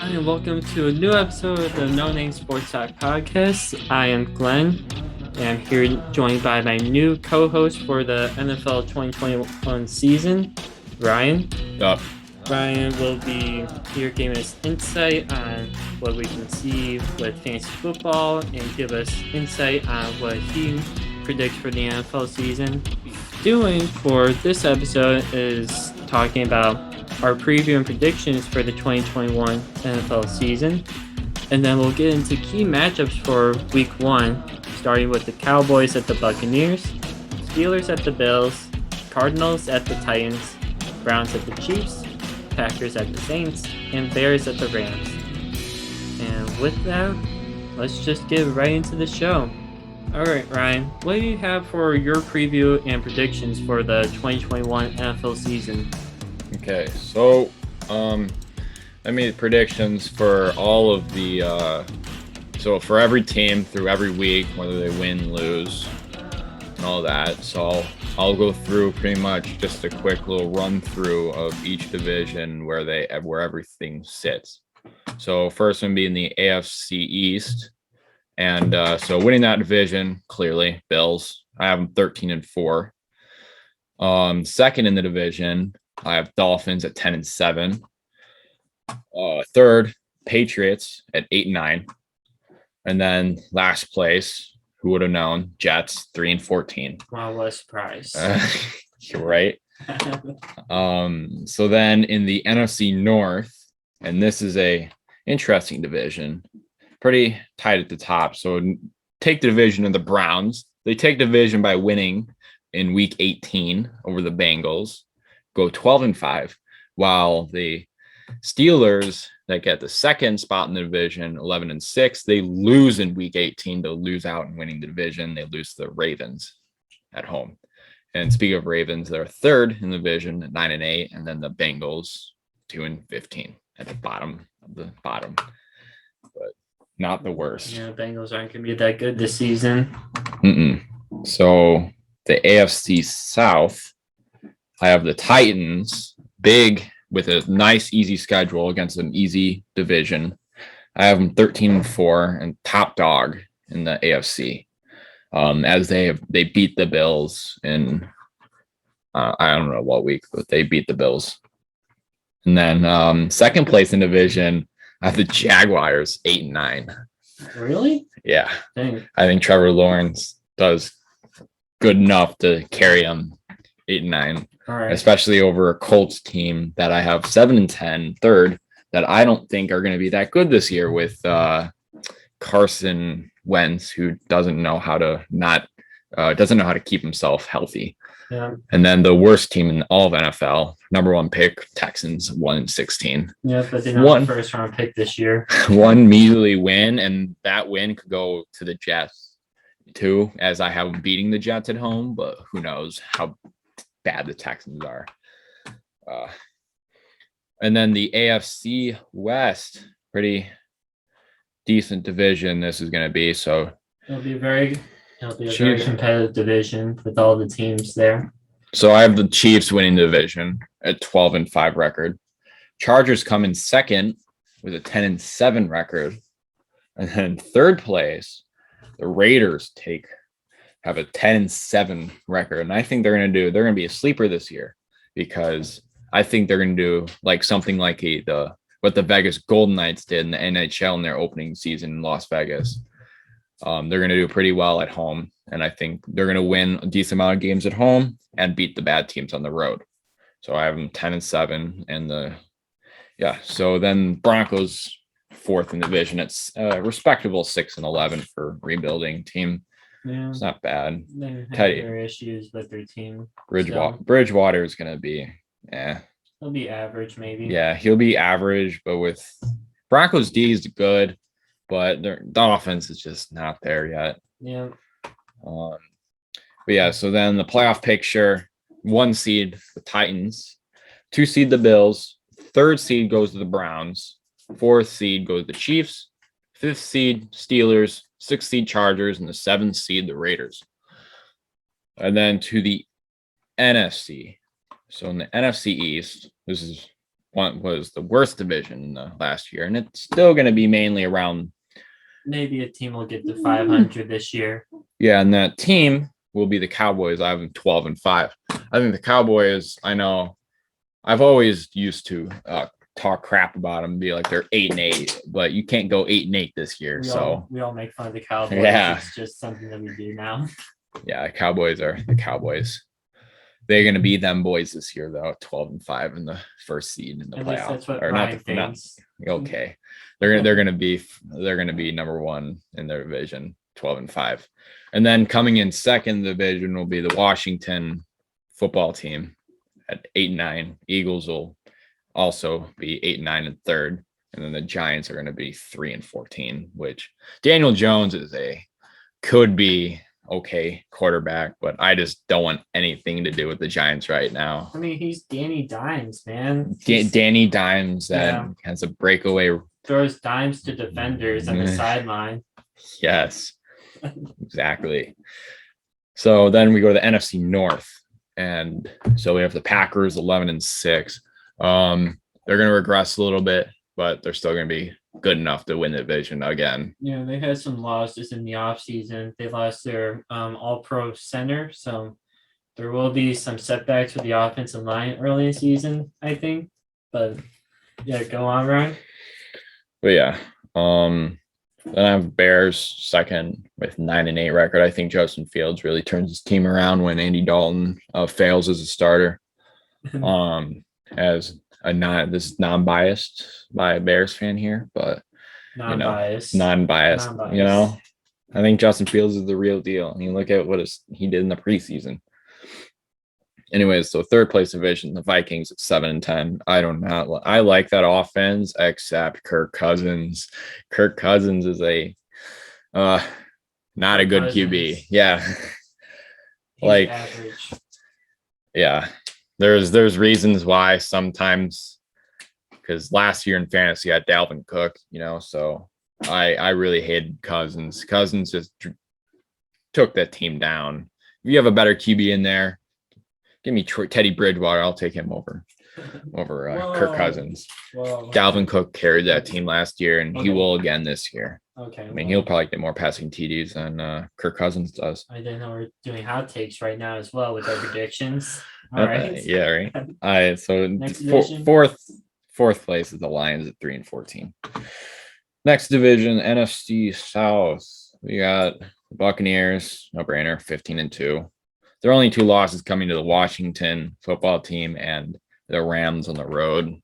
and welcome to a new episode of the No Name Sports Talk podcast. I am Glenn, and I'm here joined by my new co-host for the NFL 2021 season, Ryan. Up. Ryan will be here giving us insight on what we can see with fantasy football and give us insight on what he predicts for the NFL season. Doing for this episode is talking about our preview and predictions for the 2021 NFL season. And then we'll get into key matchups for week 1, starting with the Cowboys at the Buccaneers, Steelers at the Bills, Cardinals at the Titans, Browns at the Chiefs, Packers at the Saints, and Bears at the Rams. And with that, let's just get right into the show. All right, Ryan, what do you have for your preview and predictions for the 2021 NFL season? Okay, so I made predictions for all of the so for every team through every week, whether they win, lose, and all that. So I'll go through pretty much just a quick little run through of each division where everything sits. So first one being the Afc East, and so winning that division clearly, Bills. I have them 13-4. Second in the division, I have Dolphins at 10-7. Third, Patriots at 8-9. And then last place, who would have known? Jets 3-14. Wow, what a surprise. You're right. So then in the NFC North, and this is a interesting division, pretty tight at the top. So take the division of the Browns. They take the division by winning in week 18 over the Bengals. Go 12-5, while the Steelers that get the second spot in the division, 11-6, they lose in week 18 to lose out in winning the division. They lose to the Ravens at home. And speaking of Ravens, they're third in the division at 9-8, and then the Bengals 2-15 at the bottom of the bottom, but not the worst. Yeah, Bengals aren't going to be that good this season. So the AFC South, I have the Titans, big with a nice, easy schedule against an easy division. I have them 13-4 and top dog in the AFC, as they beat the Bills in I don't know what week, but they beat the Bills. And then second place in division, I have the Jaguars 8-9. Really? Yeah, Dang. I think Trevor Lawrence does good enough to carry them 8-9. Right. Especially over a Colts team that I have 7-10, third, that I don't think are going to be that good this year with Carson Wentz, who doesn't know how to keep himself healthy. Yeah. And then the worst team in all of NFL, number 1 pick, Texans, 1-16. Yeah, but they're not the first round pick this year. One measly win, and that win could go to the Jets too, as I have them beating the Jets at home, but who knows how bad the Texans are. And then the AFC West, pretty decent division this is going to be. So it'll be a very competitive division with all the teams there. So I have the Chiefs winning the division at 12-5 record. Chargers come in second with a 10-7 record. And then third place, the Raiders have a 10-7 record. And I think they're going to be a sleeper this year, because I think they're going to do like something like what the Vegas Golden Knights did in the NHL in their opening season in Las Vegas. They're going to do pretty well at home. And I think they're going to win a decent amount of games at home and beat the bad teams on the road. So I have them 10-7 and so then Broncos fourth in the division. It's a respectable 6-11 for rebuilding team. Yeah, it's not bad. They have their issues with their team. Bridgewater is going to be, he'll be average maybe. Yeah, he'll be average, but with Broncos D is good, but the offense is just not there yet. Yeah. But yeah, so then the playoff picture, 1 seed, the Titans, 2 seed, the Bills, 3rd seed goes to the Browns, 4th seed goes to the Chiefs, 5th seed, Steelers, 6th seed, Chargers, and the 7th seed, the Raiders. And then to the NFC. So in the NFC East, this is one was the worst division last year, and it's still going to be mainly around. Maybe a team will get to 500 this year. Yeah, and that team will be the Cowboys. I have them 12-5. I think the Cowboys. I know. I've always used to talk crap about them, and be like they're 8-8, but you can't go 8-8 this year. We all make fun of the Cowboys. Yeah. It's just something that we do now. Yeah, the Cowboys are the Cowboys. They're going to be them boys this year, though, 12-5 in the first seed in the playoffs. That's what Ryan thinks. Okay, they're going to be number one in their division, 12-5, and then coming in second division will be the Washington football team at 8-9. Eagles will also be 8-9 in third, and then the Giants are going to be 3-14. Which Daniel Jones could be okay quarterback, but I just don't want anything to do with the Giants right now. I mean, he's Danny Dimes, man. Danny Dimes that has a breakaway, throws dimes to defenders on the sideline. Yes, exactly. So then we go to the NFC North, and so we have the Packers 11-6. They're going to regress a little bit, but they're still going to be good enough to win the division again. Yeah, they had some losses in the offseason. They lost their all-pro center, so there will be some setbacks with the offensive line early in the season, I think. But yeah, go on, Ryan. But yeah, then I have Bears second with 9-8 record. I think Justin Fields really turns his team around when Andy Dalton fails as a starter. As this is non-biased by a Bears fan here, but non-biased. You know, I think Justin Fields is the real deal. I mean, look at what he did in the preseason. Anyways, so third place division, the Vikings at 7-10. I like that offense, except Kirk Cousins. Kirk Cousins is not a good QB. Yeah. He's average. Yeah. There's reasons why sometimes, because last year in fantasy I had Dalvin Cook, so I really hated Cousins. Cousins just took that team down. If you have a better QB in there, give me Teddy Bridgewater. I'll take him over Kirk Cousins. Whoa. Dalvin Cook carried that team last year, and he will again this year. Okay. I mean, he'll probably get more passing TDs than Kirk Cousins does. I didn't know we're doing hot takes right now as well with our predictions. All right. Yeah, right. All right. So fourth place is the Lions at 3-14. Next division, NFC South. We got the Buccaneers, no brainer, 15-2. There are only two losses coming to the Washington football team and the Rams on the road.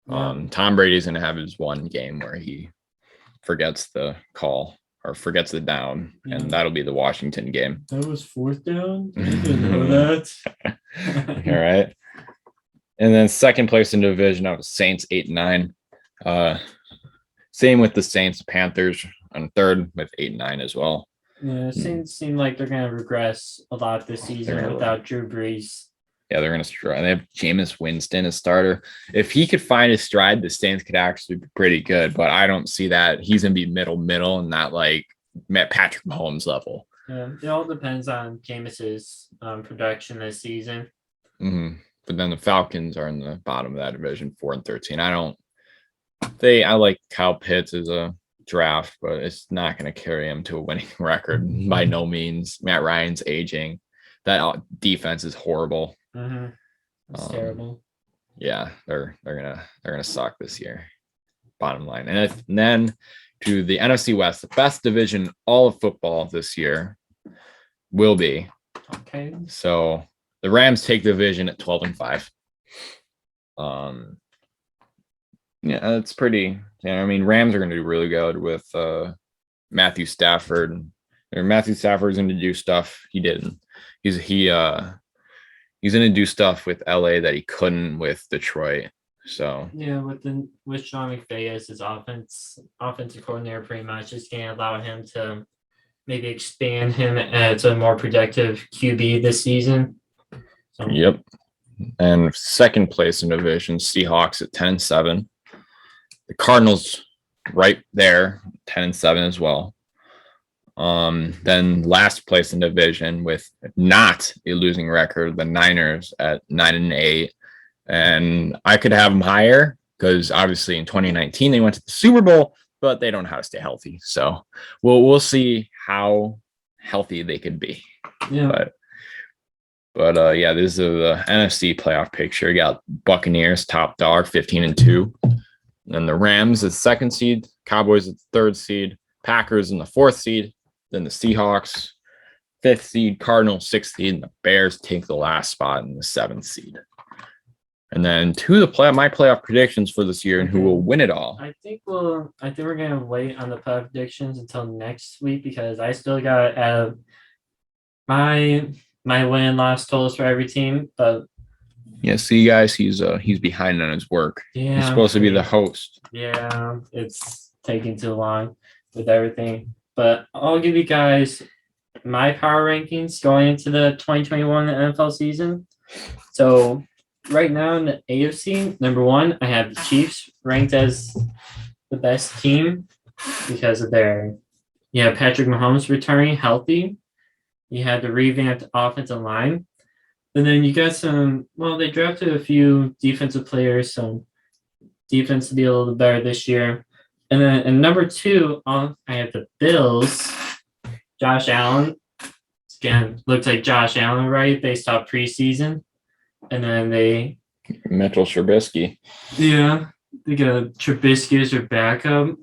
Tom Brady's going to have his one game where he forgets the call or forgets the down, and that'll be the Washington game. That was fourth down? I didn't know that. All right. And then second place in division, I have the Saints 8-9. Same with the Saints, Panthers on third with 8-9 as well. Yeah, it seem like they're going to regress a lot this season without Drew Brees. Yeah, they're going to struggle. They have Jameis Winston as starter. If he could find his stride, the Saints could actually be pretty good, but I don't see that. He's going to be middle, and not like Patrick Mahomes level. Yeah, it all depends on Jameis's production this season. Mm-hmm. But then the Falcons are in the bottom of that division, 4-13. I like Kyle Pitts as a draft, but it's not going to carry him to a winning record by no means. Matt Ryan's aging. That defense is horrible. Mm-hmm. It's terrible. Yeah, they're gonna suck this year. Bottom line, and then to the NFC West, the best division all of football this year will be. Okay. So the Rams take the division at 12-5. Yeah, it's pretty. Yeah, I mean, Rams are going to do really good with Matthew Stafford. Matthew Stafford's going to do stuff he didn't. He's going to do stuff with LA that he couldn't with Detroit. So yeah, with Sean McVay as his offensive coordinator, pretty much is going to allow him to maybe expand him as a more productive QB this season. So. Yep. And second place in division, Seahawks at 10-7. The Cardinals right there, 10-7 as well. Then last place in division with not a losing record, the Niners at 9-8. And I could have them higher because obviously in 2019 they went to the Super Bowl, but they don't know how to stay healthy. So we'll see how healthy they could be. Yeah. But yeah, this is the NFC playoff picture. You got Buccaneers top dog, 15-2. Then the Rams is second seed, Cowboys is third seed, Packers in the fourth seed, then the Seahawks, fifth seed, Cardinals, sixth seed, and the Bears take the last spot in the seventh seed. And then my playoff predictions for this year and who will win it all. I think we're gonna wait on the playoff predictions until next week because I still got my win and loss totals for every team, but yeah, see guys, he's behind on his work. yeah, he's supposed to be the host. Yeah, it's taking too long with everything. But I'll give you guys my power rankings going into the 2021 NFL season. So right now in the AFC, number one, I have the Chiefs ranked as the best team because of Patrick Mahomes returning healthy. You had the revamped offensive line. And then you got they drafted a few defensive players, so defense to be a little better this year. And then in number two, I have the Bills. Josh Allen. Again, looked like Josh Allen, right, based off preseason. And then Mitchell Trubisky. Yeah, they got Trubisky as their backup.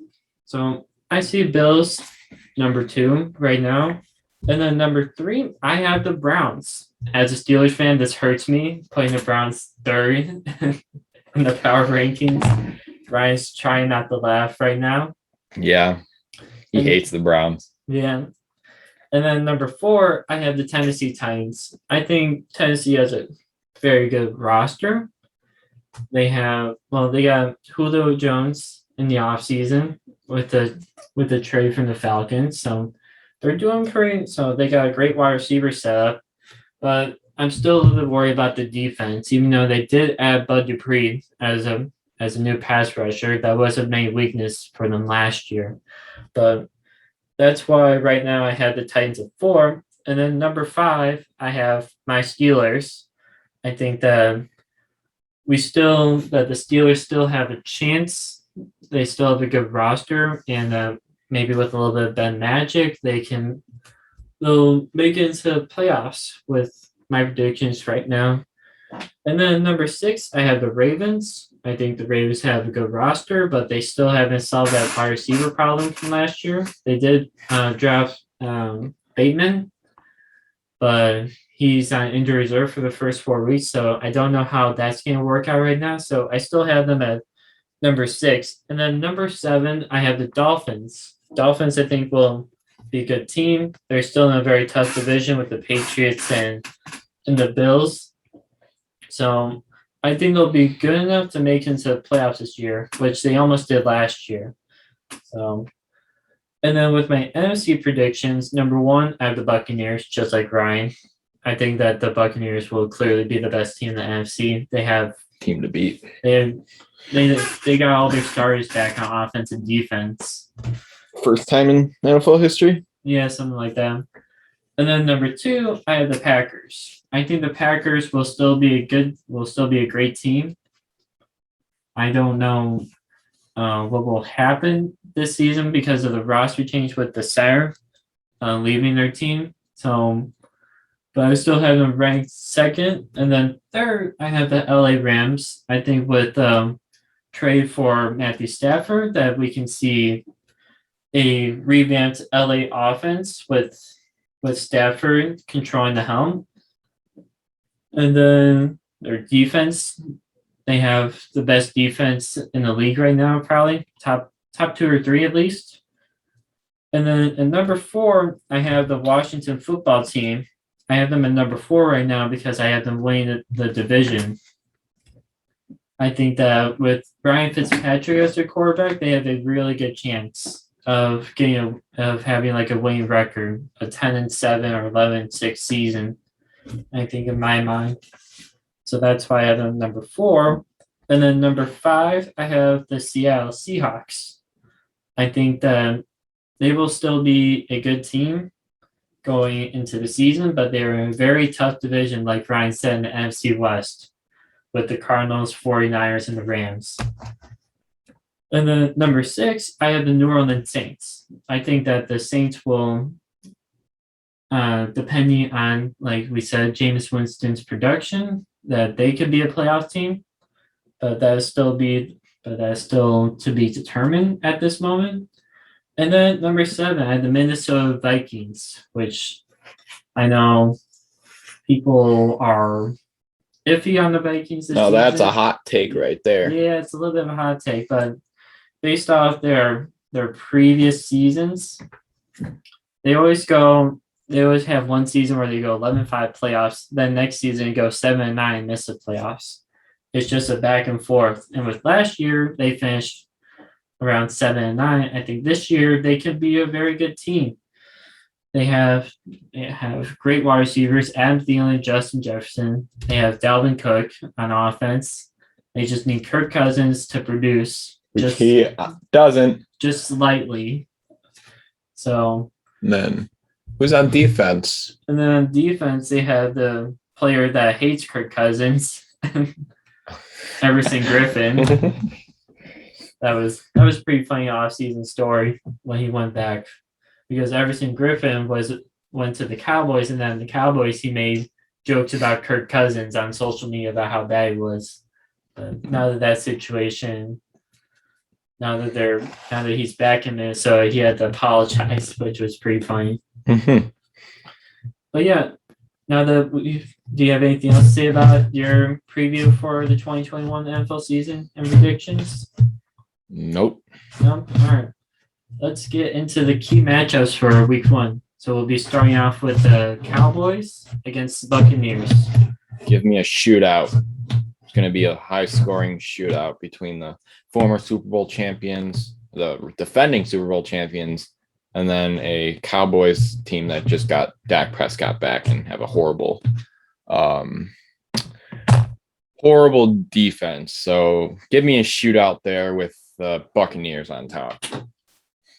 So I see Bills number two right now. And then number three, I have the Browns. As a Steelers fan, this hurts me, putting the Browns third in the power rankings. Ryan's trying not to laugh right now. Yeah, he hates the Browns. Yeah. And then number four, I have the Tennessee Titans. I think Tennessee has a very good roster. They got Julio Jones in the offseason with the trade from the Falcons. So they're doing great. So they got a great wide receiver setup. But I'm still a little bit worried about the defense, even though they did add Bud Dupree as a new pass rusher. That was a main weakness for them last year. But that's why right now I have the Titans at 4. And then number 5, I have my Steelers. I think that the Steelers still have a chance. They still have a good roster, and maybe with a little bit of Ben Magic, they'll make it into playoffs with my predictions right now. And then number 6, I have the Ravens. I think the Ravens have a good roster, but they still haven't solved that wide receiver problem from last year. They did draft Bateman, but he's on injury reserve for the first 4 weeks, so I don't know how that's going to work out right now. So I still have them at number 6. And then number 7, I have the Dolphins. Dolphins, I think, will be a good team. They're still in a very tough division with the Patriots and the Bills. So I think they'll be good enough to make it into the playoffs this year, which they almost did last year. So, and then with my NFC predictions, number 1, I have the Buccaneers, just like Ryan. I think that the Buccaneers will clearly be the best team in the NFC. They have team to beat. They got all their starters back on offense and defense. First time in NFL history? Yeah, something like that. And then number 2, I have the Packers. I think the Packers will still be a great team. I don't know what will happen this season because of the roster change with the center leaving their team. So, but I still have them ranked 2nd. And then 3rd, I have the LA Rams. I think with trade for Matthew Stafford that we can see a revamped LA offense with Stafford controlling the helm. And then their defense, they have the best defense in the league right now, probably top 2 or 3 at least. And then in number 4, I have the Washington football team. I have them at number 4 right now because I have them winning the division. I think that with Ryan Fitzpatrick as their quarterback, they have a really good chance of having like a winning record, a 10-7 or 11-6 season. I think in my mind. So that's why I have them number 4. And then number 5, I have the Seattle Seahawks. I think that they will still be a good team going into the season, but they're in a very tough division, like Ryan said, in the NFC West. with the Cardinals, 49ers, and the Rams. And then number 6, I have the New Orleans Saints. I think that the Saints will, depending on, like we said, Jameis Winston's production, that they could be a playoff team, but that is still to be determined at this moment. And then number 7, I have the Minnesota Vikings, which I know people are iffy on the Vikings this season. That's a hot take right there. Yeah, it's a little bit of a hot take, but based off their previous seasons, they always have one season where they go 11-5 playoffs, then next season they go 7-9, miss the playoffs. It's just a back and forth. And with last year, they finished around 7-9. I think this year they could be a very good team. They have great wide receivers, Adam Thielen, Justin Jefferson. They have Dalvin Cook on offense. They just need Kirk Cousins to produce. He doesn't. Just slightly. So. And then who's on defense? And then on defense, they have the player that hates Kirk Cousins, Everson Griffin. That was pretty funny off-season story when he went back, because Everson Griffin went to the Cowboys, and then the Cowboys, he made jokes about Kirk Cousins on social media about how bad he was. But now that he's back in Minnesota, he had to apologize, which was pretty funny. But yeah, do you have anything else to say about your preview for the 2021 NFL season and predictions? Nope. No? All right. Let's get into the key matchups for week 1. So we'll be starting off with the Cowboys against the Buccaneers. Give me a shootout. It's going to be a high-scoring shootout between the former Super Bowl champions, the defending Super Bowl champions, and then a Cowboys team that just got Dak Prescott back and have a horrible defense. So give me a shootout there with the Buccaneers on top.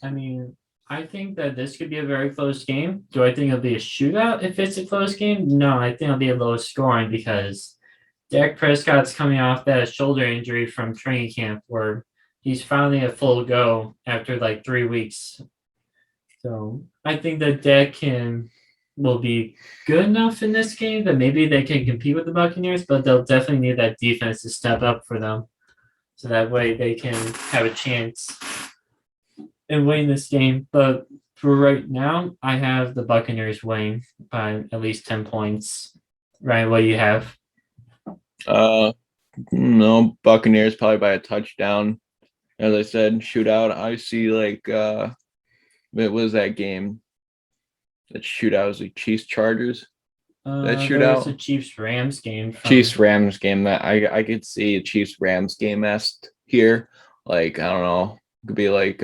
I mean, I think that this could be a very close game. Do I think it'll be a shootout if it's a close game? No, I think it'll be a low scoring because Dak Prescott's coming off that shoulder injury from training camp where he's finally at full go after like 3 weeks. So I think that Dak will be good enough in this game that maybe they can compete with the Buccaneers, but they'll definitely need that defense to step up for them. So that way they can have a chance in winning this game. But for right now, I have the Buccaneers winning by at least 10 points. Ryan, what do you have? No, Buccaneers probably by a touchdown. As I said, shootout. I see what was that game? That shootout was like Chiefs Chargers. That shootout. It's a Chiefs Rams game. Chiefs Rams game that I could see a Chiefs Rams game esque here. Like, I don't know, it could be like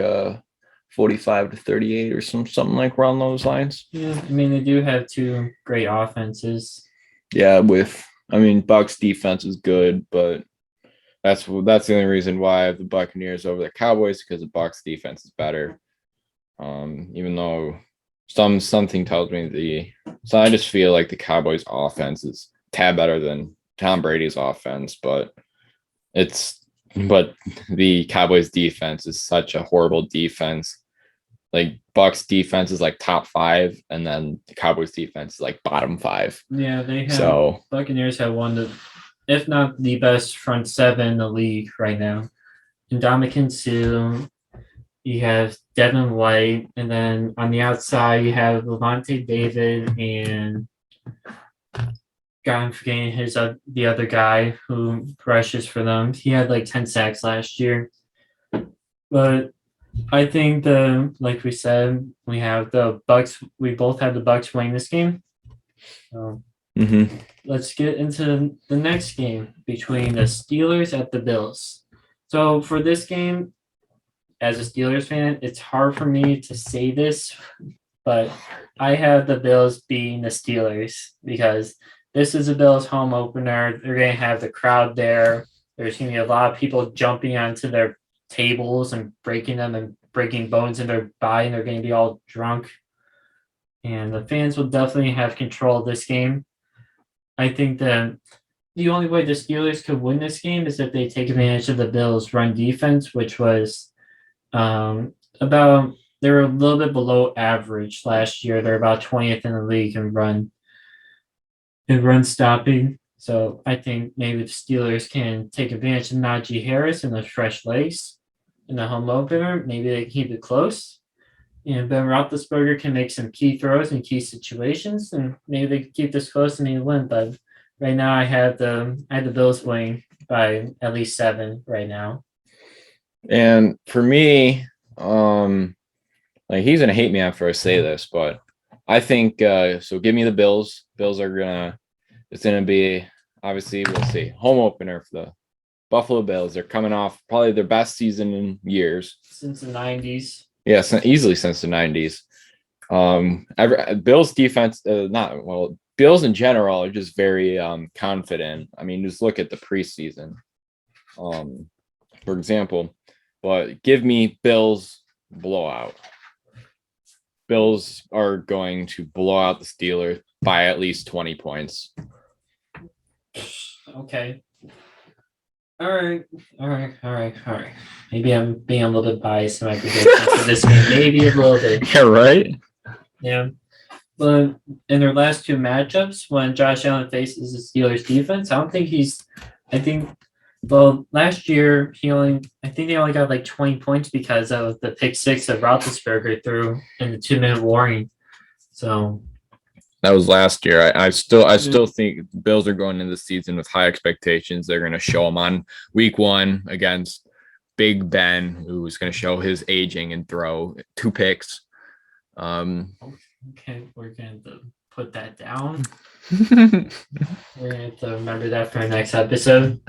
45-38 or something like around those lines. Yeah, I mean they do have 2 great offenses. Yeah, Bucks defense is good, but that's the only reason why I have the Buccaneers over the Cowboys, because the Bucks defense is better. Even though something tells me so I just feel like the Cowboys offense is a tad better than Tom Brady's offense, but the Cowboys defense is such a horrible defense. Like Bucks defense is like top 5, and then the Cowboys defense is like bottom 5. Yeah, Buccaneers have one of, if not the best front 7 in the league right now. Ndamukong Suh, you have Devin White, and then on the outside you have Levante David and I'm forgetting the other guy who rushes for them. He had like 10 sacks last year. But I think like we said, we have the Bucks. We both have the Bucks winning this game. So let's get into the next game between the Steelers at the Bills. So for this game, as a Steelers fan, it's hard for me to say this, but I have the Bills beating the Steelers because this is a Bills home opener. They're going to have the crowd there. There's going to be a lot of people jumping onto their tables and breaking them and breaking bones in their body, and they're going to be all drunk. And the fans will definitely have control of this game. I think that the only way the Steelers could win this game is if they take advantage of the Bills' run defense, which was about they were a little bit below average last year. They're about 20th in the league in run stopping. So I think maybe the Steelers can take advantage of Najee Harris and the fresh legs in the home opener. Maybe they keep it close. And Ben Roethlisberger can make some key throws in key situations, and maybe they can keep this close and maybe win. But right now, I have the Bills winning by at least 7 right now. And for me, like he's gonna hate me after I say this, but I think so. Give me the Bills. Bills are gonna. It's gonna be obviously we'll see home opener for the Buffalo Bills. They're coming off probably their best season in years since the 90s. Yes, easily since the 90s. Bills defense, Bills in general are just very confident. I mean, just look at the preseason, for example. But give me Bills blowout. Bills are going to blow out the Steelers by at least 20 points. Okay. All right. Maybe I'm being a little bit biased in my predictions for this game. Maybe a little bit. Yeah, right? Yeah. But in their last 2 matchups, when Josh Allen faces the Steelers defense, last year they only got like 20 points because of the pick 6 that Roethlisberger threw in the 2-minute warning. So that was last year. I still think Bills are going into the season with high expectations. They're going to show them on week 1 against Big Ben, who's going to show his aging and throw 2 picks. Okay, we're going to put that down. We're going to have to remember that for our next episode.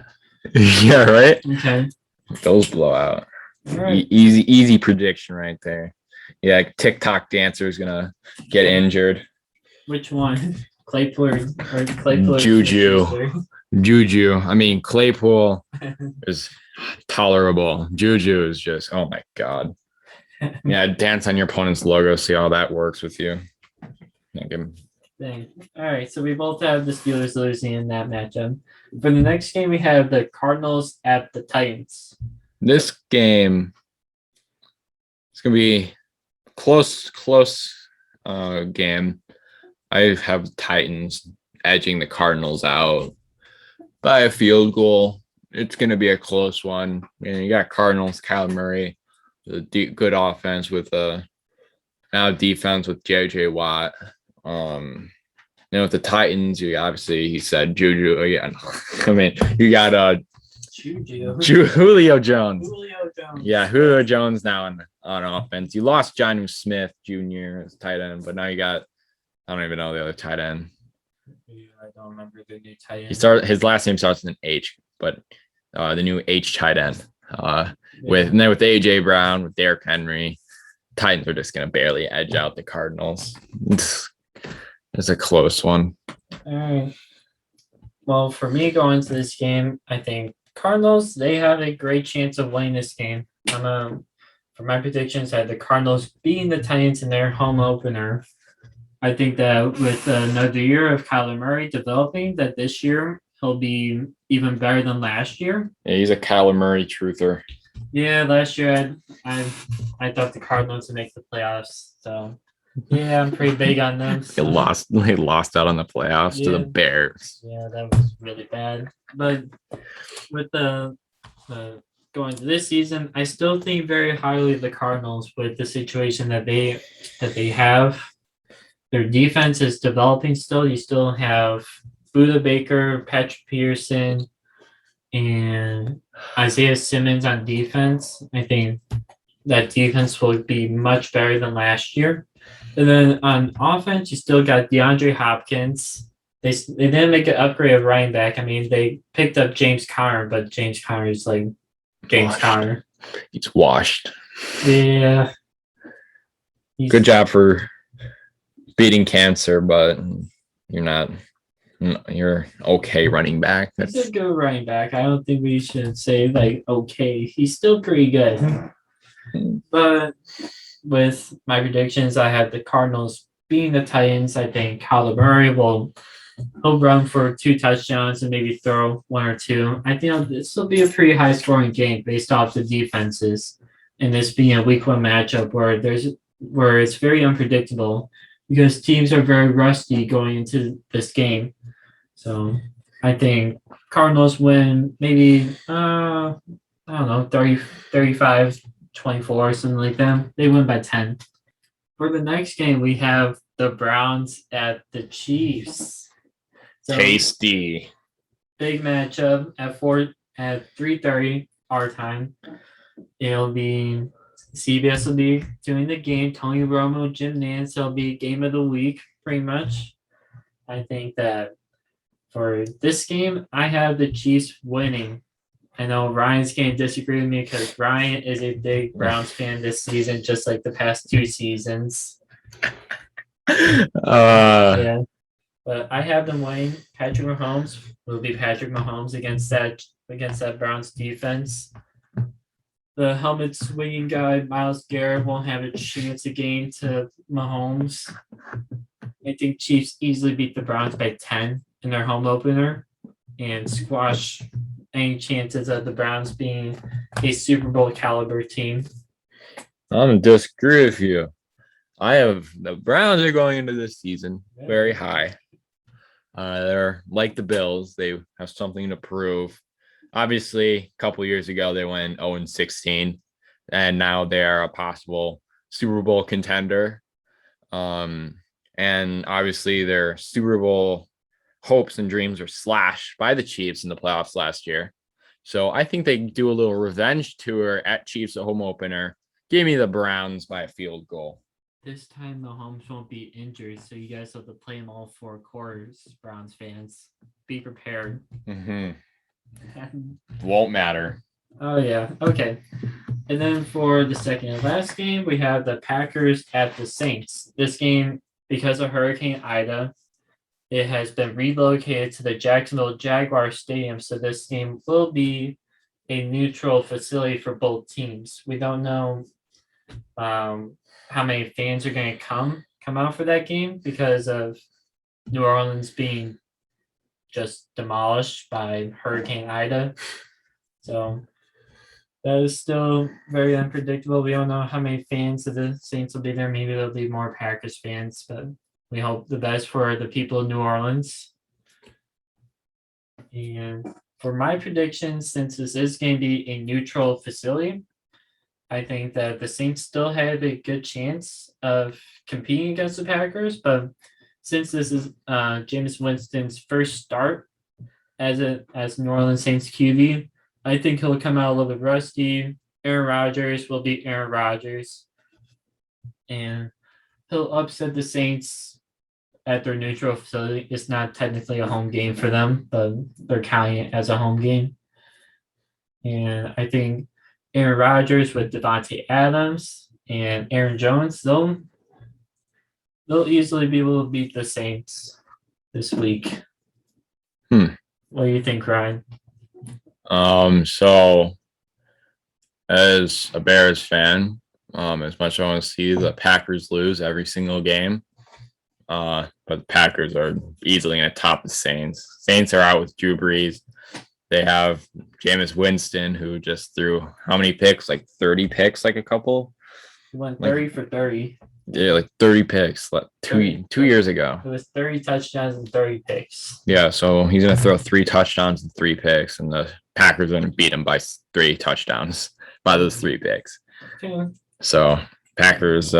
Yeah, right? Okay. Bills blowout. Right. Easy prediction right there. Yeah, TikTok dancer is going to get injured. Which one? Claypool or Claypool? Juju. I mean, Claypool is tolerable. Juju is just, oh my God. Yeah, dance on your opponent's logo. See how that works with you. Dang. All right, so we both have the Steelers losing in that matchup. For the next game, we have the Cardinals at the Titans. This game is going to be close game. I have Titans edging the Cardinals out by a field goal. It's going to be a close one. And you got Cardinals, Kyler Murray, the good offense with now defense with J.J. Watt. With the Titans, you obviously he said Juju again. I mean, you got Julio Jones. Yeah, Julio Jones now on offense. You lost Jonnu Smith Jr. as tight end, but now you got I don't even know the other tight end. I don't remember the new tight end. His last name starts with an H, but the new H tight end. With AJ Brown, with Derrick Henry, Titans are just gonna barely edge out the Cardinals. It's a close one. All right. Well, for me going into this game, I think Cardinals, they have a great chance of winning this game. For my predictions, I had the Cardinals beating the Titans in their home opener. I think that with another year of Kyler Murray developing, that this year he'll be even better than last year. Yeah, he's a Kyler Murray truther. Yeah, last year I thought the Cardinals would make the playoffs. So yeah, I'm pretty big on them. So. They lost out on the playoffs to the Bears. Yeah, that was really bad. But with the going to this season, I still think very highly of the Cardinals with the situation that they have. Their defense is developing still. You still have Buda Baker, Patrick Peterson, and Isaiah Simmons on defense. I think that defense will be much better than last year. And then on offense, you still got DeAndre Hopkins. They didn't make an upgrade of running back. I mean, they picked up James Conner, but James Conner is like James Conner. He's washed. Yeah. Good job for beating cancer, but you're okay running back. He's a good running back. I don't think we should say like okay. He's still pretty good. But with my predictions, I had the Cardinals beating the Titans. I think Kyler Murray will he'll run for 2 touchdowns and maybe throw 1 or 2. I think this will be a pretty high scoring game based off the defenses, and this being a week 1 matchup where it's very unpredictable because teams are very rusty going into this game. So I think Cardinals win maybe I don't know 35-24 something like that. They win by 10. For the next game, we have the Browns at the Chiefs. So, Tasty. big matchup at 3:30 our time. It'll be CBS will be doing the game. Tony Romo, Jim Nance. It'll be game of the week, pretty much. I think that for this game, I have the Chiefs winning. I know Ryan's going to disagree with me because Ryan is a big Browns fan this season, just like the past 2 seasons. Yeah, but I have them winning. Patrick Mahomes will be Patrick Mahomes against that Browns defense. The helmet swinging guy, Myles Garrett, won't have a chance again to Mahomes. I think Chiefs easily beat the Browns by 10 in their home opener and squash any chances of the Browns being a Super Bowl caliber team. I'm going to disagree with you. I have the Browns are going into this season very high. They're like the Bills. They have something to prove. Obviously, a couple years ago, they went 0-16, and now they are a possible Super Bowl contender. And obviously, their Super Bowl hopes and dreams were slashed by the Chiefs in the playoffs last year. So I think they do a little revenge tour at Chiefs at home opener. Give me the Browns by a field goal. This time, Mahomes won't be injured, so you guys have to play him all 4 quarters, Browns fans. Be prepared. Mm-hmm. Won't matter. Oh, yeah. Okay. And then for the second and last game, we have the Packers at the Saints. This game, because of Hurricane Ida, it has been relocated to the Jacksonville Jaguar Stadium, so this game will be a neutral facility for both teams. We don't know how many fans are going to come out for that game because of New Orleans being just demolished by Hurricane Ida. So that is still very unpredictable. We don't know how many fans of the Saints will be there. Maybe there'll be more Packers fans, but we hope the best for the people of New Orleans. And for my predictions, since this is going to be a neutral facility, I think that the Saints still have a good chance of competing against the Packers, but since this is Jameis Winston's first start as New Orleans Saints QB, I think he'll come out a little bit rusty. Aaron Rodgers will be Aaron Rodgers, and he'll upset the Saints at their neutral facility. It's not technically a home game for them, but they're counting it as a home game. And I think Aaron Rodgers with Devontae Adams and Aaron Jones, they'll easily be able to beat the Saints this week. What do you think, Ryan? So as a Bears fan, as much as I want to see the Packers lose every single game, but the Packers are easily going to top the Saints. Saints are out with Drew Brees. They have Jameis Winston, who just threw how many picks? Like 30 picks, like a couple? He went 30 for 30. Yeah, like 30 picks like two years ago. It was 30 touchdowns and 30 picks. Yeah, so he's going to throw 3 touchdowns and 3 picks, and the Packers are going to beat him by 3 touchdowns by those 3 picks. Okay. So Packers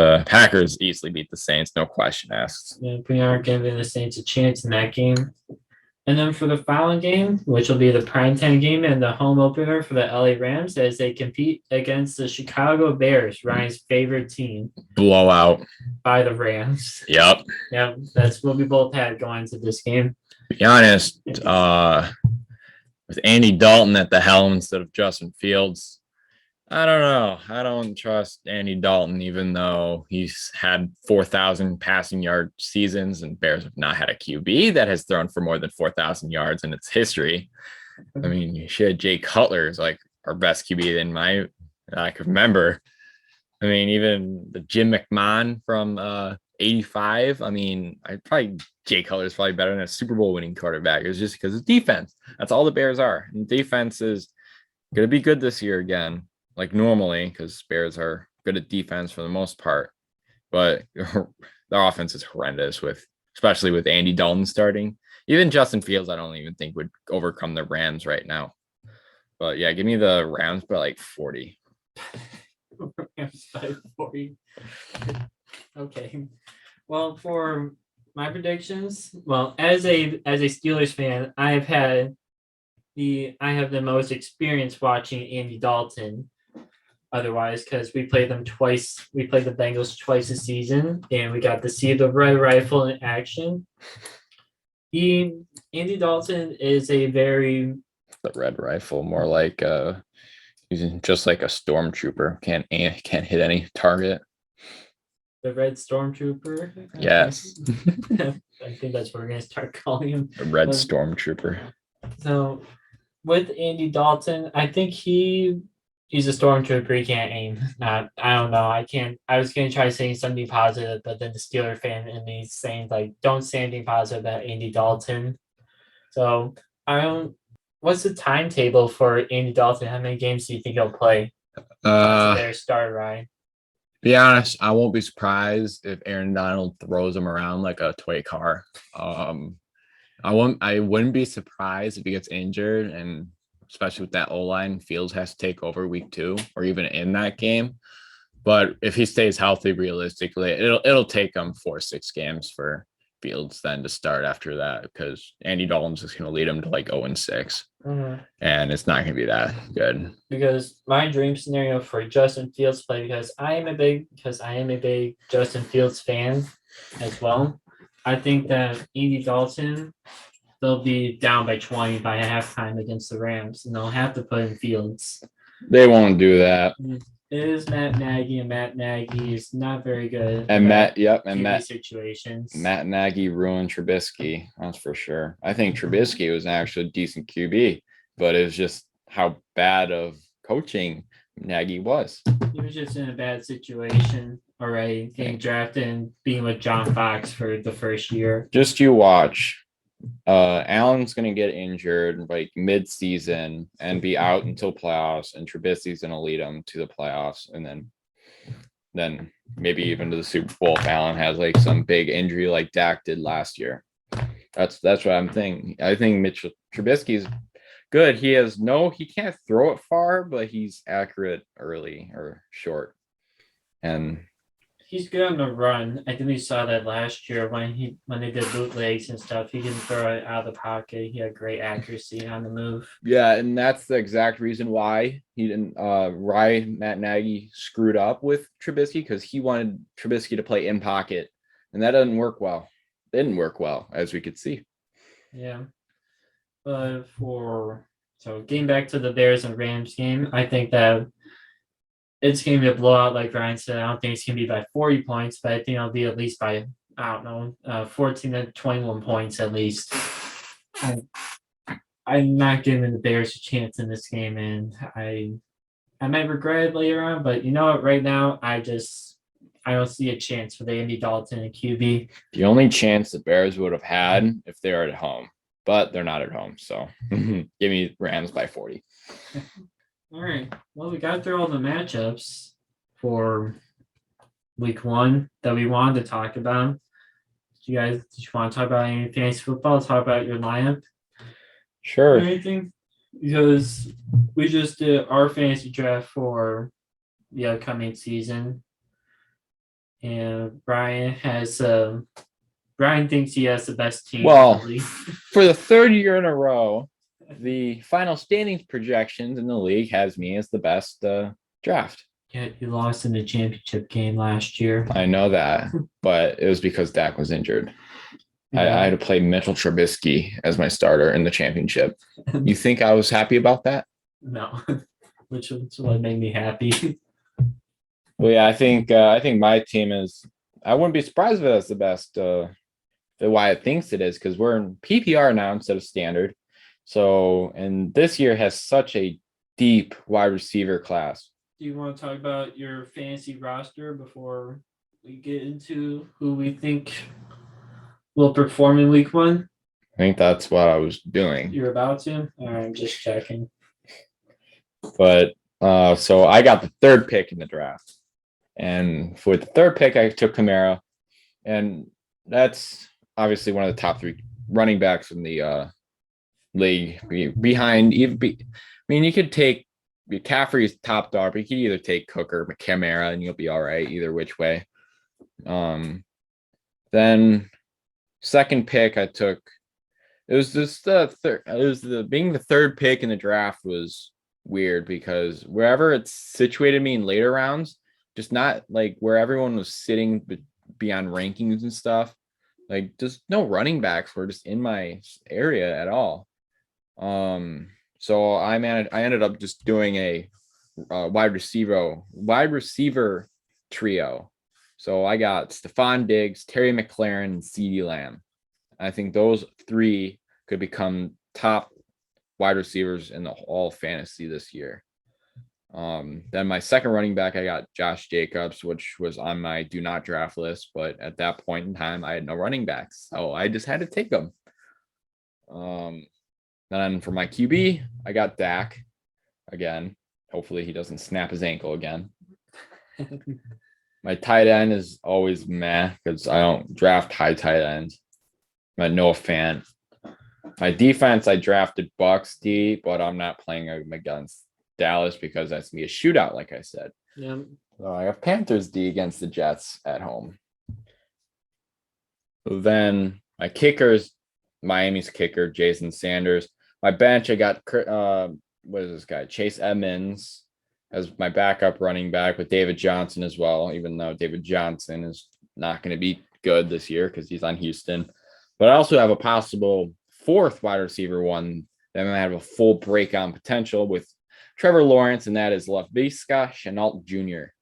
easily beat the Saints, no question asked. Yeah, we aren't giving the Saints a chance in that game. And then for the final game, which will be the primetime game and the home opener for the LA Rams as they compete against the Chicago Bears, Ryan's favorite team. Blowout. By the Rams. Yep. Yep, that's what we both had going into this game. To be honest, with Andy Dalton at the helm instead of Justin Fields, I don't know. I don't trust Andy Dalton, even though he's had 4,000 passing yard seasons, and Bears have not had a QB that has thrown for more than 4,000 yards in its history. I mean, you should. Jay Cutler is like our best QB I could remember. I mean, even the Jim McMahon from 85. I mean, Jay Cutler's probably better than a Super Bowl winning quarterback. It's just because of defense. That's all the Bears are. And defense is going to be good this year again, like normally, because Bears are good at defense for the most part. But their offense is horrendous especially with Andy Dalton starting. Even Justin Fields, I don't even think would overcome the Rams right now. But yeah, give me the Rams by like 40. Rams by 40. Okay. Well, for my predictions, as a Steelers fan, I have the most experience watching Andy Dalton. Otherwise, because we played them twice, we played the Bengals twice a season, and we got to see the Red Rifle in action. Andy Dalton is the Red Rifle, more like he's just like a stormtrooper, can't hit any target. The Red Stormtrooper. Yes. I think that's what we're gonna start calling him. The Red Stormtrooper. So with Andy Dalton, I think he's a stormtrooper. He can't aim. I don't know. I was gonna try saying something positive, but then the Steeler fan in me saying like, don't say anything positive about Andy Dalton. So what's the timetable for Andy Dalton? How many games do you think he'll play? Their start, right? Be honest, I won't be surprised if Aaron Donald throws him around like a toy car. I wouldn't be surprised if he gets injured, and especially with that O-line, Fields has to take over week 2 or even in that game. But if he stays healthy, realistically, it'll take him 4 or 6 games for Fields then to start after that, because Andy Dalton's just going to lead him to like 0-6. Mm-hmm. And it's not going to be that good. Because my dream scenario for Justin Fields play, because I am a big Justin Fields fan as well. I think that Andy Dalton, they'll be down by 20 by halftime against the Rams, and they'll have to put in Fields. They won't do that. It is Matt Nagy, and Matt Nagy is not very good. And Matt situations. Matt Nagy ruined Trubisky, that's for sure. I think Trubisky was actually a decent QB, but it was just how bad of coaching Nagy was. He was just in a bad situation already, getting drafted and being with John Fox for the first year. Just you watch. Allen's gonna get injured like mid-season and be out until playoffs, and Trubisky's gonna lead them to the playoffs, and then maybe even to the Super Bowl if Allen has like some big injury like Dak did last year. That's what I'm thinking. I think Mitchell Trubisky's good. He can't throw it far, but he's accurate early or short, and he's good on the run. I think we saw that last year when they did bootlegs and stuff. He can throw it out of the pocket. He had great accuracy on the move. Yeah, and that's the exact reason why Matt Nagy screwed up with Trubisky, because he wanted Trubisky to play in pocket, and that doesn't work well. It didn't work well, as we could see. Yeah, but getting back to the Bears and Rams game, I think that it's going to be a blowout, like Ryan said. I don't think it's going to be by 40 points, but I think it'll be at least by, 14 to 21 points at least. I'm not giving the Bears a chance in this game, and I might regret it later on, but you know what? Right now, I don't see a chance for the Andy Dalton and QB. The only chance the Bears would have had if they were at home, but they're not at home, so give me Rams by 40. All right. Well, we got through all the matchups for week 1 that we wanted to talk about. Did you want to talk about any fantasy football? Talk about your lineup? Sure. Or anything? Because we just did our fantasy draft for the upcoming season. And Brian thinks he has the best team. Well, for the 3rd year in a row, the final standings projections in the league has me as the best draft. Yeah, you lost in the championship game last year. I know that, but it was because Dak was injured. Yeah. I had to play Mitchell Trubisky as my starter in the championship. You think I was happy about that? No, which is what made me happy. Well, yeah, I think my team is. I wouldn't be surprised if it's the best. The Wyatt thinks it is, because we're in PPR now instead of standard. So, and this year has such a deep wide receiver class. Do you want to talk about your fantasy roster before we get into who we think will perform in week 1? I think that's what I was doing. You're about to? I'm just checking. But so I got the third pick in the draft. And for the third pick, I took Kamara. And that's obviously one of the top 3 running backs in the league. Behind, I mean, you could take McCaffrey's top dog, but you could either take Cook or Kamara, and you'll be all right either which way. Then second pick I took. It was just the third. It was being the third pick in the draft was weird because wherever it's situated me in later rounds, just not like where everyone was sitting beyond rankings and stuff. Like just no running backs were just in my area at all. So I ended up just doing a wide receiver trio. So I got Stephon Diggs, Terry McLaurin, and CeeDee Lamb. I think those 3 could become top wide receivers in the all fantasy this year. Then my second running back, I got Josh Jacobs, which was on my do not draft list, but at that point in time, I had no running backs, so I just had to take them. Then for my QB, I got Dak again. Hopefully he doesn't snap his ankle again. My tight end is always meh because I don't draft high tight ends. I'm no fan. My defense, I drafted Bucks D, but I'm not playing against Dallas because that's gonna be a shootout, like I said. Yeah. So I have Panthers D against the Jets at home. So then my kickers, Miami's kicker, Jason Sanders. My bench, I got what is this guy? Chase Edmonds as my backup running back with David Johnson as well, even though David Johnson is not going to be good this year because he's on Houston. But I also have a possible 4th wide receiver one that might have a full breakout potential with Trevor Lawrence, and that is Laviska Shenault Jr.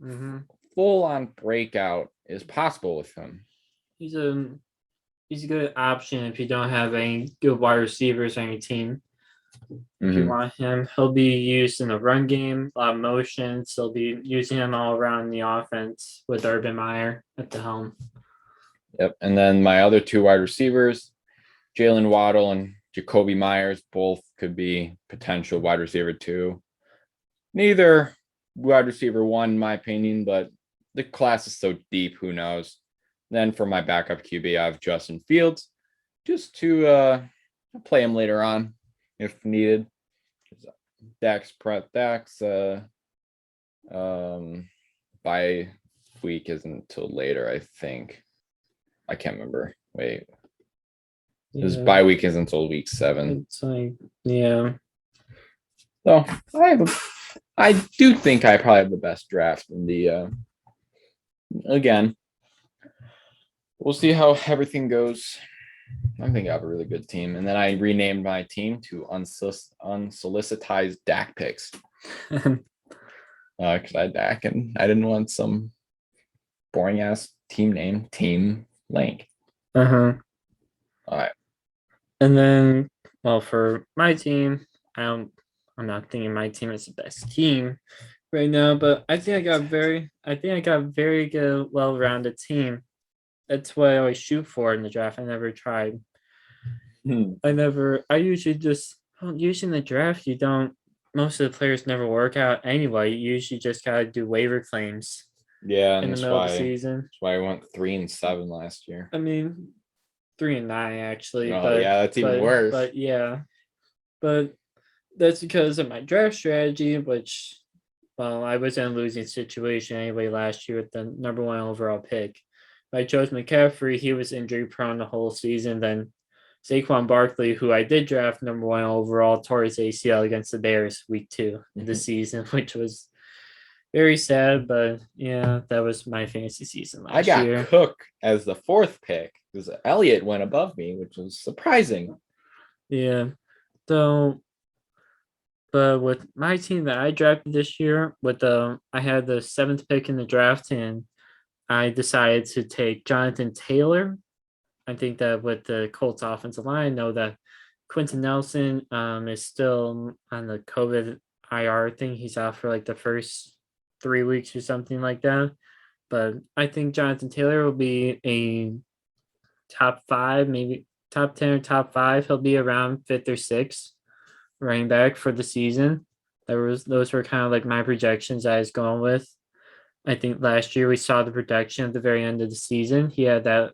Mm-hmm. Full on breakout is possible with him. He's a good option if you don't have any good wide receivers on your team. If you want him, he'll be used in the run game, a lot of motions. They'll be using him all around the offense with Urban Meyer at the helm. Yep. And then my other 2 wide receivers, Jalen Waddle and Jacoby Myers, both could be potential wide receiver 2. Neither wide receiver 1, in my opinion, but the class is so deep, who knows? Then for my backup QB, I have Justin Fields, just to play him later on if needed. Dak's bye week isn't until later, I think. I can't remember. Wait. His bye week isn't until week 7. It's like, yeah. So I do think I probably have the best draft in the again. We'll see how everything goes. I think I have a really good team. And then I renamed my team to Unsolicited Dak Picks. Because I Dak and I didn't want some boring ass team name, Team Link. Uh-huh. All right. And then, well, for my team, I'm not thinking my team is the best team right now, but I think I got a very good, well-rounded team. That's what I always shoot for in the draft. I never tried. I usually in the draft, most of the players never work out anyway. You usually just got to do waiver claims. Yeah, and in the middle of the season. That's why I went 3-7 last year. I mean, 3-9 actually. Oh, but yeah, that's even worse. But yeah, but that's because of my draft strategy, which, well, I was in a losing situation anyway last year with the number 1 overall pick. I chose McCaffrey. He was injury prone the whole season. Then Saquon Barkley, who I did draft number 1 overall, tore his ACL against the Bears week 2 of the season, which was very sad. But yeah, that was my fantasy season last year. I got Cook as the 4th pick because Elliott went above me, which was surprising. Yeah. So, but with my team that I drafted this year, I had the 7th pick in the draft, and I decided to take Jonathan Taylor. I think that with the Colts offensive line, I know that Quentin Nelson is still on the COVID IR thing. He's out for like the first 3 weeks or something like that. but I think Jonathan Taylor will be a top 5, maybe top 10 or top 5. He'll be around 5th or 6th running back for the season. Those were kind of like my projections I was going with. I think last year we saw the production at the very end of the season. He had that.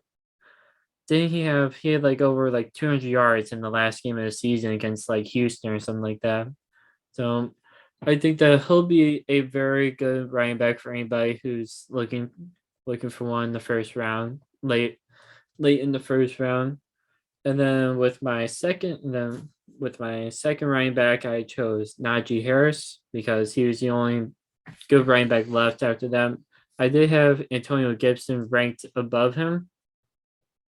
Didn't he had like over like 200 yards in the last game of the season against like Houston or something like that. So I think that he'll be a very good running back for anybody who's looking for one in the first round, late in the first round. And then with my second running back, I chose Najee Harris because he was the only good running back left after them. I did have Antonio Gibson ranked above him,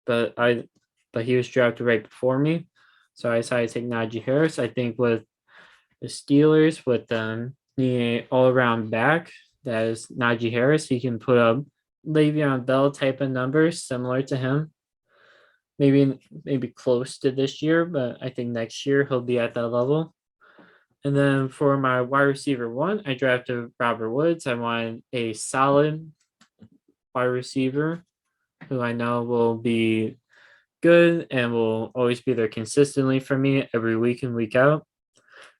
but he was drafted right before me, so I decided to take Najee Harris. I think with the Steelers, with needing an all-around back, that is Najee Harris. He can put up Le'Veon Bell type of numbers similar to him. Maybe close to this year, but I think next year he'll be at that level. And then for my wide receiver 1, I drafted Robert Woods. I wanted a solid wide receiver who I know will be good and will always be there consistently for me every week in, week out.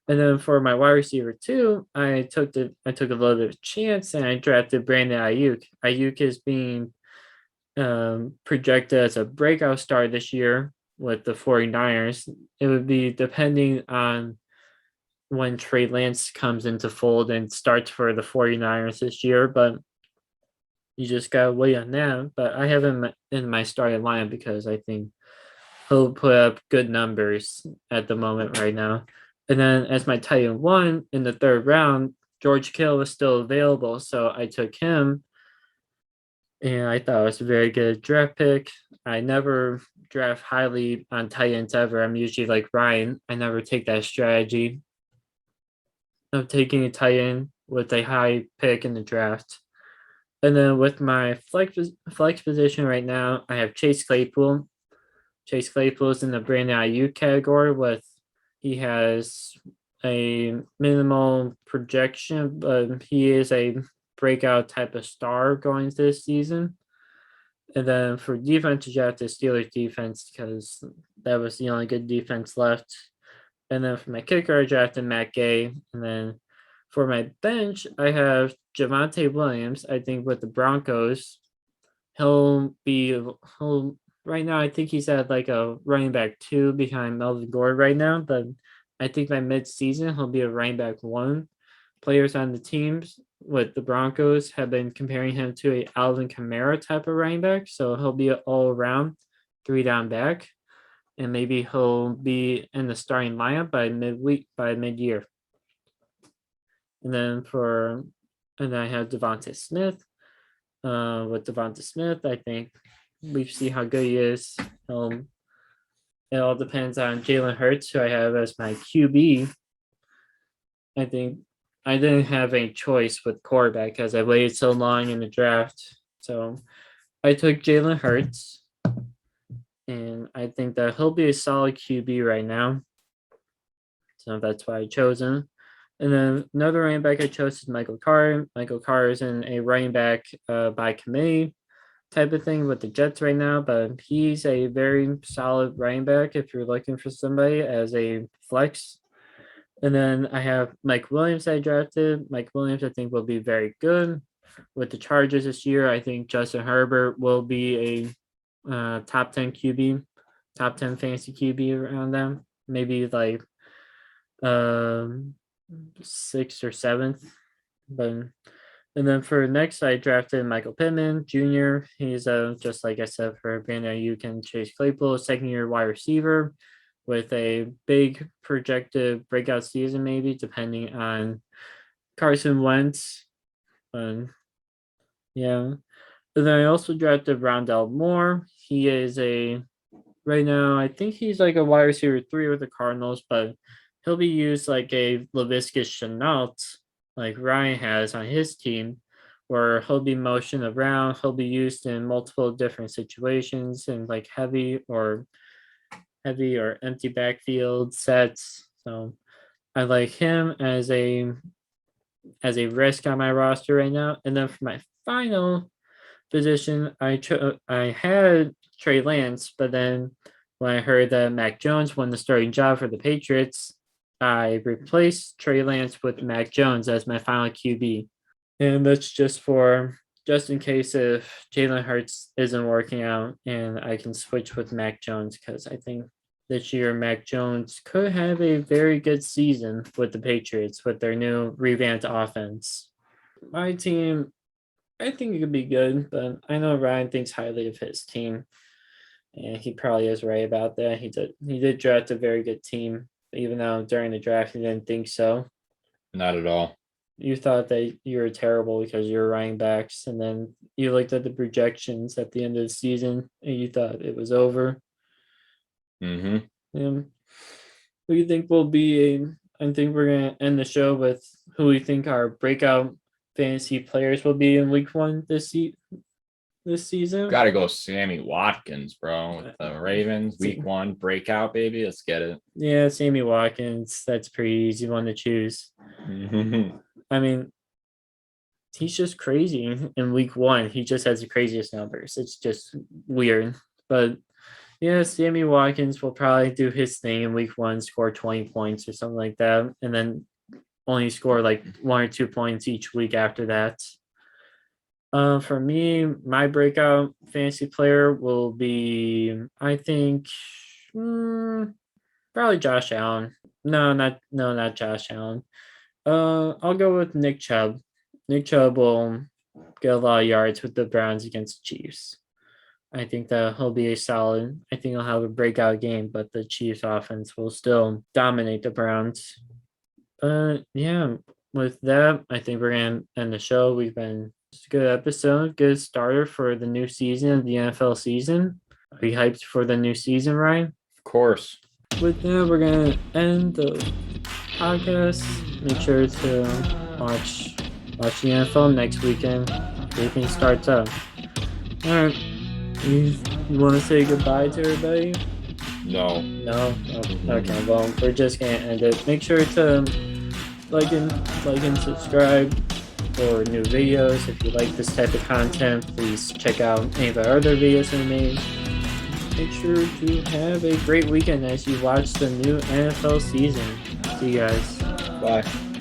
And then for my wide receiver 2, I took a little bit of chance and I drafted Brandon Ayuk. Ayuk is being projected as a breakout star this year with the 49ers. It would be depending on when Trey Lance comes into fold and starts for the 49ers this year, but you just gotta wait on that. But I have him in my starting lineup because I think he'll put up good numbers at the moment right now. And then as my tight end 1 in the 3rd round, George Kittle was still available, so I took him. And I thought it was a very good draft pick. I never draft highly on tight ends ever. I'm usually like Ryan. I never take that strategy of taking a tight end with a high pick in the draft. And then with my flex position right now, I have Chase Claypool. Chase Claypool is in the Brandon Ayuk category he has a minimal projection, but he is a breakout type of star going into this season. And then for defense, you have the Steelers defense because that was the only good defense left. And then for my kicker, I drafted Matt Gay. And then for my bench, I have Javonte Williams. I think with the Broncos, right now, I think he's at like a running back 2 behind Melvin Gordon right now. But I think by mid-season, he'll be a running back 1. Players on the teams with the Broncos have been comparing him to a Alvin Kamara type of running back. So he'll be an all-around 3-down back. And maybe he'll be in the starting lineup by mid-year. And then I have Devonta Smith. With Devonta Smith, I think we see how good he is. It all depends on Jalen Hurts, who I have as my QB. I think I didn't have any choice with quarterback because I waited so long in the draft. So I took Jalen Hurts, and I think that he'll be a solid QB right now. So that's why I chose him. And then another running back I chose is Michael Carter. Michael Carter is in a running back by committee type of thing with the Jets right now, but he's a very solid running back if you're looking for somebody as a flex. And then I have Mike Williams I drafted. Mike Williams I think will be very good with the Chargers this year. I think Justin Herbert will be a top 10 QB, top 10 fantasy QB around them. Maybe like 6th or 7th. And then for next, I drafted Michael Pittman Jr. He's just like I said for Brandon Ayuk and Chase Claypool, 2nd-year wide receiver with a big projected breakout season, maybe depending on Carson Wentz. Yeah. And then I also drafted Brandel Moore. He is right now, I think he's like a wide receiver 3 with the Cardinals, but he'll be used like a Laviska Shenault, like Ryan has on his team, where he'll be motioned around. He'll be used in multiple different situations in like heavy or empty backfield sets. So I like him as a risk on my roster right now. And then for my final position, I had Trey Lance, but then when I heard that Mac Jones won the starting job for the Patriots, I replaced Trey Lance with Mac Jones as my final QB. And that's just in case if Jalen Hurts isn't working out and I can switch with Mac Jones, because I think this year Mac Jones could have a very good season with the Patriots with their new revamped offense. My team, I think it could be good, but I know Ryan thinks highly of his team. And he probably is right about that. He did draft a very good team, even though during the draft he didn't think so. Not at all. You thought that you were terrible because you were running backs, and then you looked at the projections at the end of the season and you thought it was over. Mm-hmm. Who do you think will be I think we're gonna end the show with who we think our breakout fantasy players will be in week 1 this season. Got to go Sammy Watkins, bro. With the Ravens, week 1 breakout, baby. Let's get it. Yeah, Sammy Watkins. That's a pretty easy one to choose. Mm-hmm. I mean, he's just crazy in week 1. He just has the craziest numbers. It's just weird. But yeah, Sammy Watkins will probably do his thing in week 1, score 20 points or something like that, and then only score like 1 or 2 points each week after that. For me, my breakout fantasy player will be, I think, probably Josh Allen. No, not Josh Allen. I'll go with Nick Chubb. Nick Chubb will get a lot of yards with the Browns against the Chiefs. I think that he'll be I think he'll have a breakout game, but the Chiefs offense will still dominate the Browns. Yeah, with that, I think we're going to end the show. It's a good episode, good starter for the new season of the NFL season. Are you hyped for the new season, Ryan? Of course. With that, we're going to end the podcast. Make sure to watch the NFL next weekend. Everything starts up. All right. You want to say goodbye to everybody? No. No? Oh, okay, well, we're just going to end it. Make sure to like and subscribe for new videos. If you like this type of content, please check out any of our other videos we made. Make sure to have a great weekend as you watch the new NFL season. See you guys. Bye.